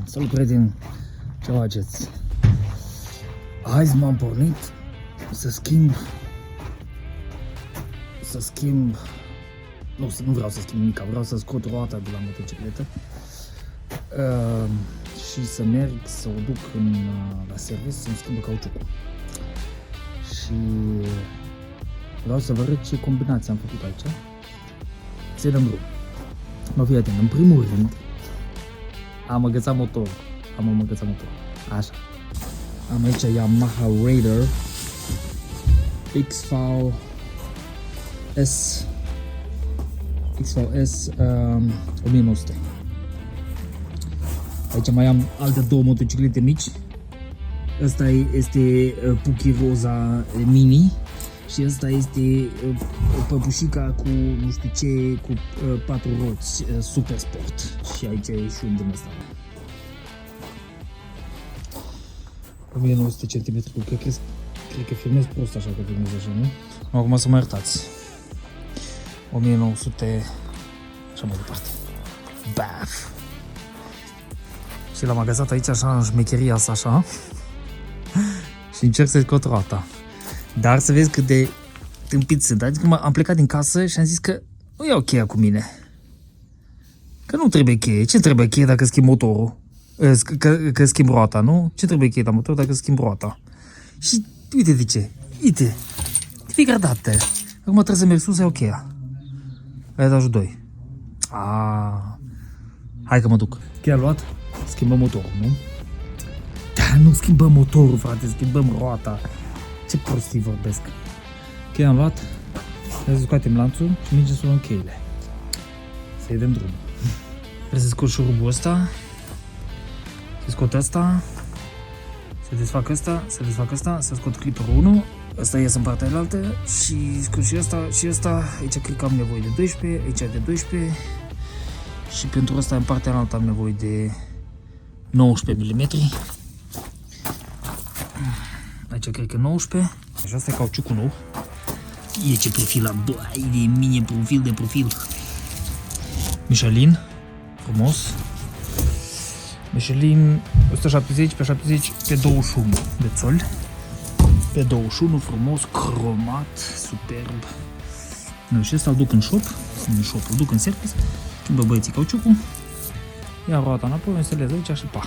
Salut prieteni, ce faceți? Azi m-am pornit să schimb, nu vreau să schimb nimic, vreau să scot roata de la motocicletă și să merg să o duc la serviciu să-mi schimbă cauciucul. Și vreau să vă arăt ce combinație am făcut aici. Să dăm drum. Mă fii atent, în primul rând am agățat motorul. Așa. Am aici Yamaha Raider XVS 1900. Aici mai am alte două motociclete mici. Asta este Puki Rosa Mini și asta este păpușica cu nu știu ce, cu 4 roți, Super Sport. Și aici e și un din ăsta. 1900 cm, cred că filmez prost așa că filmez așa, nu? Acum să mă iertați. 1900, așa mai departe. Baf! Și l-am agățat aici așa, în șmecheria asta așa. Și încerc să-i scot roata. Dar să vezi cât de tâmpit sunt. Adică am plecat din casă și am zis că nu iau cheia cu mine. Că nu trebuie cheie. Ce trebuie cheie dacă schimb motorul? Că schimb roata, nu? Ce trebuie cheie la motor dacă schimb roata? Și uite de ce. Uite. De fiecare dată. Acum trebuie să merg sus să iau cheia. La etajul 2. Hai că mă duc. Cheia luat? Schimbăm motorul, nu? Da, nu schimbăm motorul, frate. Schimbăm roata. Ce prostii vorbesc. Cheia am luat. Trebuie să scoatem lanțul și mergem să luăm cheile. Să-i dăm drumul. Trebuie să scot șurubul ăsta. Să scot asta. Să desfac asta. Să desfac asta. Să scot clipperul 1. Asta iese în partea alaltă. Și scot și asta și asta. Aici cred că am nevoie de 12. Aici de 12. Și pentru asta în partea alaltă am nevoie de 19 mm. Aici cred că 19. Și asta e cauciucul nou. E ce profil am, bă, e de mine de profil. Michelin, frumos. Michelin 170 pe 70 pe 21 de țoli. Pe 21, frumos, cromat, superb. Nu, și ăsta îl duc în shop, îl duc în service. Schimbă băieții cauciucul. Ia roata înapoi, instalez aici și pa.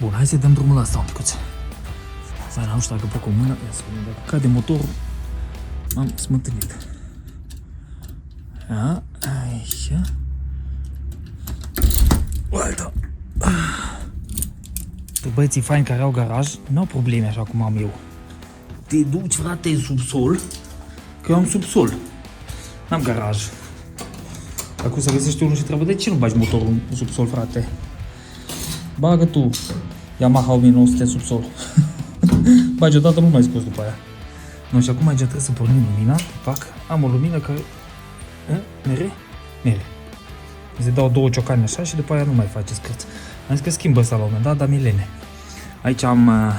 Bun, hai să dăm drumul la asta un picuț. Să nu știu dacă pot cu mână, ia să vedem dacă cade motorul. Am smântânit. Aici. Uite. Tu băieții faini care au garaj, nu au probleme așa cum am eu. Te duci, frate, în subsol, că eu am subsol. N-am garaj. Acum să găsești unul și trebuie, de ce nu bagi motorul în subsol, frate? Bagă tu Yamaha 1900 în subsol. Bagi odată, nu mai scos după aia. Nu, și acum aici trebuie să pornim lumina. Fac, am o lumină care... Mere. Se dau două ciocane așa și după aia nu mai face scârț. Am zis că schimbă asta la un moment dat, dar milene. Aici am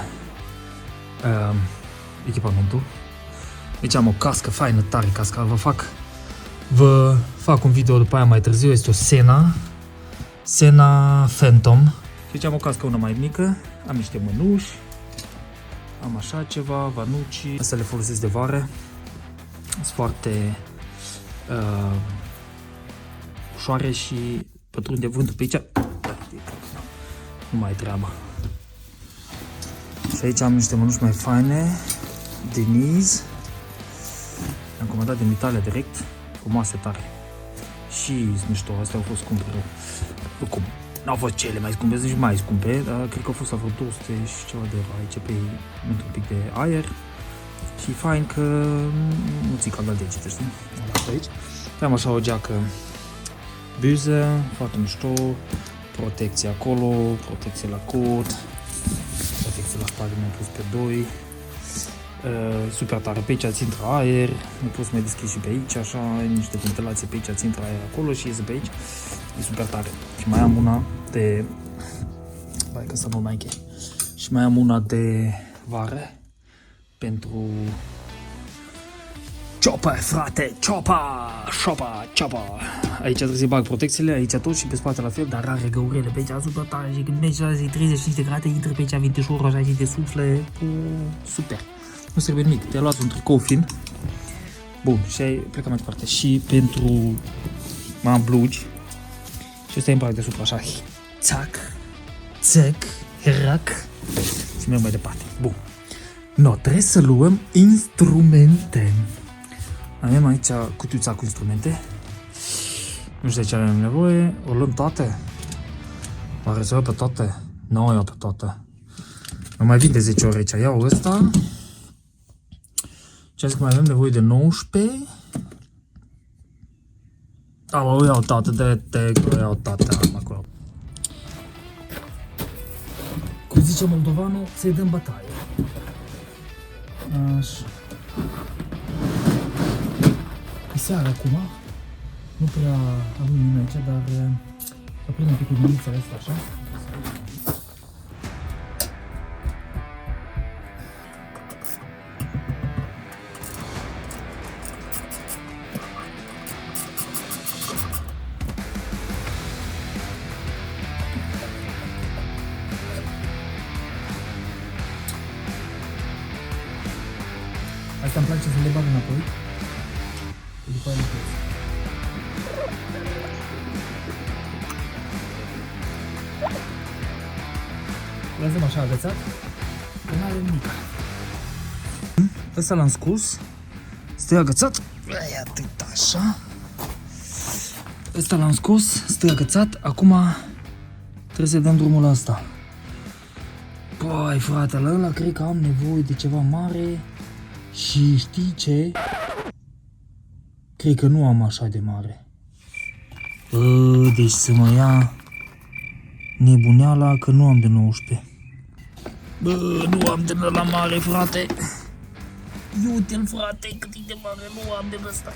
echipamentul. Aici am o cască faină, tare cască. Vă fac un video după aia mai târziu. Este o Sena Phantom. Și aici am o cască una mai mică. Am niște mănuși. Am așa ceva, vanuci. Astea le folosesc de vară. Sunt foarte ușoare și pătrunde vântul pe aici. Nu mai e treabă. Și aici am niște mănuși mai faine. Deniz. Am comandat de Italia direct. Frumoase tare. Și sunt mișto. Astea au fost scumpe rău. Oricum, n-au fost cele mai scumpe, sunt și mai scumpe, dar cred că au fost la vreo 200 și ceva de euro aici pe într-un pic de aer. Și fain că nu ți cald la degete, știi? Aici. Am așa o geacă buză, foarte mișto, protecție acolo, protecție la cot, protecție la spate mi-am pus pe 2. Super tare, pe aici ți intră aer, mi-am pus mai deschis și pe aici, așa, niște ventilație pe aici, ți intră aer acolo și iese pe aici. E super tare. Și mai am una de... Hai că să nu mai închei. Și mai am una de vară pentru Chopper, frate, chopper. Aici trebuie să-i bag protecțiile, aici tot și pe spate la fel, dar are găurele pe aici super tare și când mergi la 35 de grade, intră pe aici vinteșorul așa și te sufle, super. Nu trebuie nimic, te-ai luat un tricou fin. Bun, și ai plecat mai departe. Și pentru blugi, și ăsta e îmbrac deasupra așa, țac, herac și merg mai departe. Bun. No, trebuie să luăm instrumente. Avem aici cutiuța cu instrumente. Nu știu de ce avem nevoie. O luăm toate. Oare să iau pe toate? Nu o iau pe toate. Nu mai vin de 10 ori aici. Iau ăsta. Ce că mai avem nevoie de 19. O iau toate. O iau toate. Acolo. Cum zice moldovanul, să-i dăm bătaie. Așa. E seara acum. Nu prea avem nimeni aici, dar să prind un pic cu luminițele astea, așa. Asta îmi place să le bag înapoi. După aia le pus. Lăsăm așa agățat, că nu are nimic. Ăsta l-am scos. Stă agățat. Atât așa. Ăsta l-am scos, stă agățat. Acum trebuie să dăm drumul la asta. Păi frate, la ăla cred că am nevoie de ceva mare. Și știi ce? Cred că nu am așa de mare. Deci să mă ia nebuneala că nu am de 19. Nu am de la mare, frate. Iute-l, frate, cât e de mare, nu am de ăsta.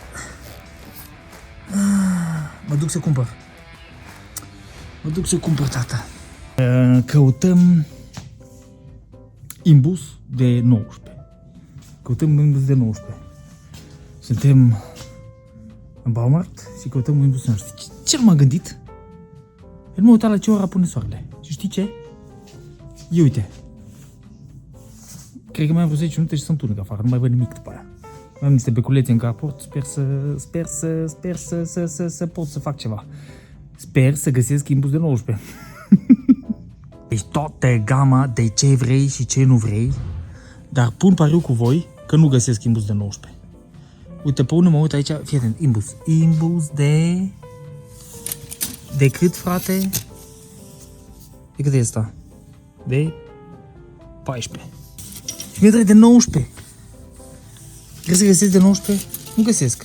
Mă duc să cumpăr, tata. Căutăm imbus de 19. Căutăm un imbus de 19. Suntem în Baumarkt și căutăm un imbus de 19. Ce m-am gândit? El m-a uitat la ce ora pune soarele. Și știi ce? Ia uite. Cred că mai am vreo 10 minute și sunt unic afară. Nu mai văd nimic după aia. Mai am niște beculețe în carport. Sper să pot să fac ceva. Sper să găsesc imbus de 19. Deci toată gama de ce vrei și ce nu vrei. Dar pun pariu cu voi că nu găsesc imbus de 19. Uite, pe unul mă uit aici, fii atent, imbus. Imbus de... De cât, frate? De cât e asta? De 14. Și mi-e trebuie de 19. Crezi să găsesc de 19? Nu găsesc.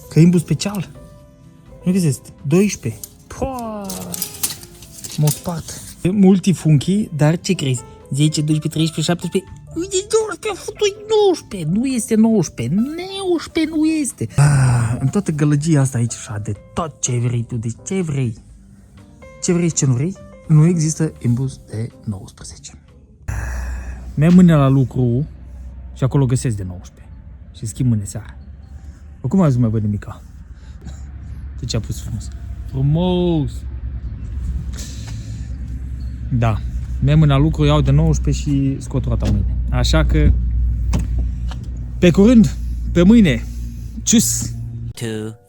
Că imbus special. Nu găsesc. 12. Pua! M-au spart. Multifuncții, dar ce crezi? 10, 12, 13, 17... Uite, 19, futui 19, nu este 19, 19 nu este. În toată gălăgia asta aici așa, de tot ce vrei tu, de ce vrei. Ce vrei și ce nu vrei, nu există imbus de 19. Merg mâine la lucru și acolo găsesc de 19 și schimb mâine seara. Acum azi nu mai văd nimica. De ce a pus frumos? Frumos! Da. Merg la lucru, iau de 19 și scot roata mâine. Așa că, pe curând, pe mâine. Tschüss!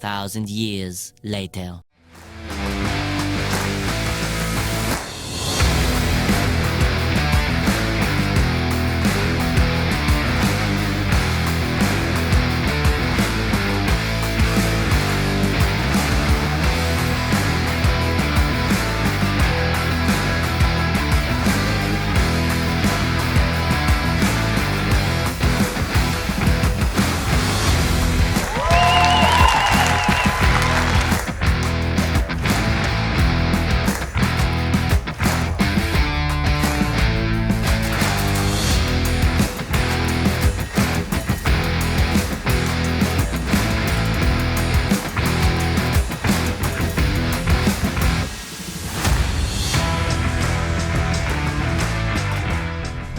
2000 years later.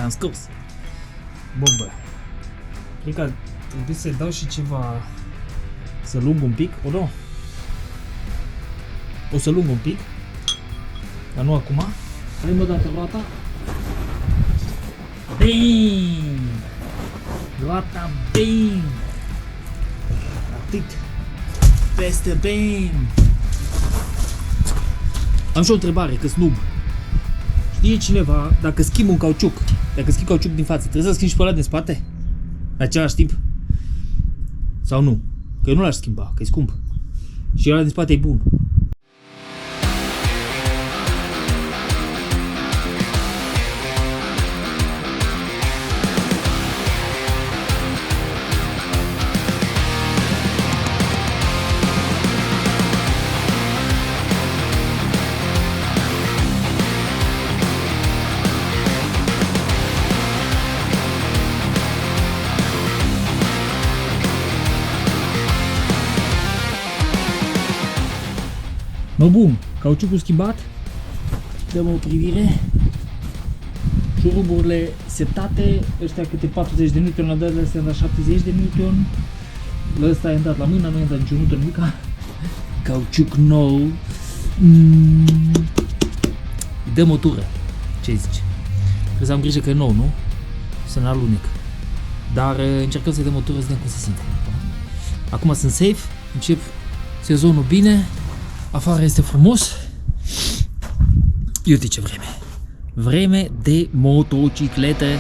Am scos. Bombă. Cred că Trebuie să-i dau și ceva să lung un pic, o nu? O să lung un pic, dar nu acum. Hai o dată roata. Bing! Roata bing! Atât. Peste bing! Am și o întrebare, că snub. Știe cineva, dacă schimb un cauciuc, dacă schimb cauciuc din față, trebuie să schimb și pe ăla din spate? La același timp? Sau nu? Că eu nu l-aș schimba, că e scump. Și ăla din spate e bun. Mă bun, cauciucul schimbat, dăm o privire, șuruburile setate, ăștia câte 40 de newton, la dările astea am dat 70 de newton, la ăsta i-am dat la mână, nu i-am dat niciun newton nimica, cauciuc nou, dăm o tură, ce zici? Trebuie să am grijă că e nou, nu? Să n-alunec, dar încercăm să-i dăm o tură să vedem cum se simte. Acum sunt safe, încep sezonul bine. Afară este frumos. Uite ce vreme. Vreme de motociclete.